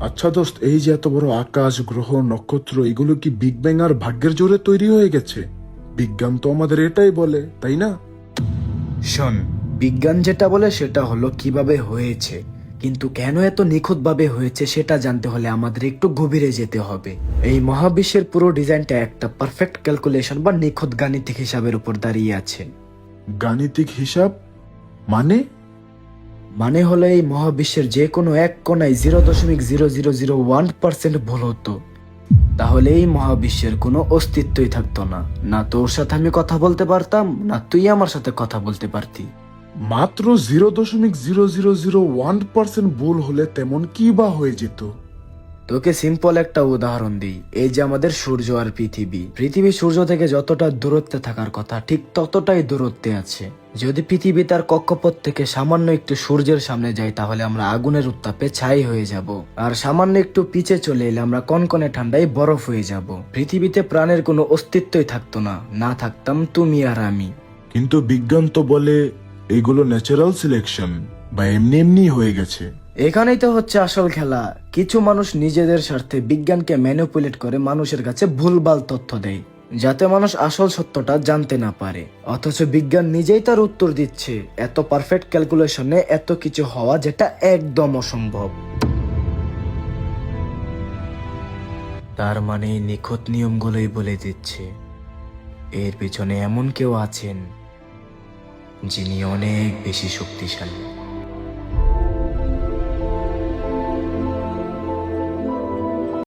আচ্ছা দোস্ত, এই যে এত বড় আকাশ, গ্রহ, নক্ষত্র, এগুলো কি বিগ ব্যাং আর ভাগ্যের জোরে তৈরি হয়ে গেছে? বিজ্ঞান তো আমাদের এটাই বলে, তাই না? শোন, বিজ্ঞান যেটা বলে সেটা হলো কিভাবে হয়েছে, কিন্তু কেন এত নিখুঁতভাবে হয়েছে সেটা জানতে হলে আমাদের একটু গভীরে যেতে হবে। এই মহাবিশ্বের পুরো ডিজাইনটা একটা পারফেক্ট ক্যালকুলেশন বা নিখুঁত গাণিতিক হিসাবের উপর দাঁড়িয়ে আছে। গাণিতিক হিসাব মানে? মানে হলো এই মহাবিশ্বের যে কোনো এক কোণায় 0.0001% ভুল হতো, তাহলে এই মহাবিশ্বের কোনো অস্তিত্বই থাকতো না। না তোর সাথে আমি কথা বলতে পারতাম, না তুই আমার সাথে কথা বলতে পারতি। মাত্র 0.0001% ভুল হলে তেমন কি বা হয়ে যেত? তোকে সিম্পল একটা উদাহরণ দিই। এই যে আমাদের সূর্য আর পৃথিবী সূর্য থেকে যতটা দূরত্বে থাকার কথা ঠিক ততটাই দূরত্বে আছে। যদি পৃথিবী তার কক্ষপথ থেকে সামান্য একটু সূর্যের সামনে যায় তাহলে আমরা আগুনের উত্তাপে ছাই হয়ে যাব, আর সামান্য একটু পিছে চলে এলে আমরা কনকনে ঠান্ডায় বরফ হয়ে যাব। পৃথিবীতে প্রাণের কোনো অস্তিত্বই থাকতো না, না থাকতাম তুমি আর আমি। কিন্তু বিজ্ঞান তো বলে এগুলো ন্যাচারাল সিলেকশন বা এমনি এমনি হয়ে গেছে। এখানেই তো হচ্ছে আসল খেলা। কিছু মানুষ নিজেদের স্বার্থে বিজ্ঞানকে ম্যানিপুলেট করে মানুষের কাছে ভুলভাল তথ্য দেয়, যাতে মানুষ আসল সত্যটা জানতে না পারে। অথচ বিজ্ঞান নিজেই তার উত্তর দিচ্ছে, এত পারফেক্ট ক্যালকুলেশনে এত কিছু হওয়া যেটা একদম অসম্ভব। তার মানে এই নিখুঁত নিয়মগুলোই বলে দিচ্ছে এর পিছনে এমন কেউ আছেন যিনি অনেক বেশি শক্তিশালী।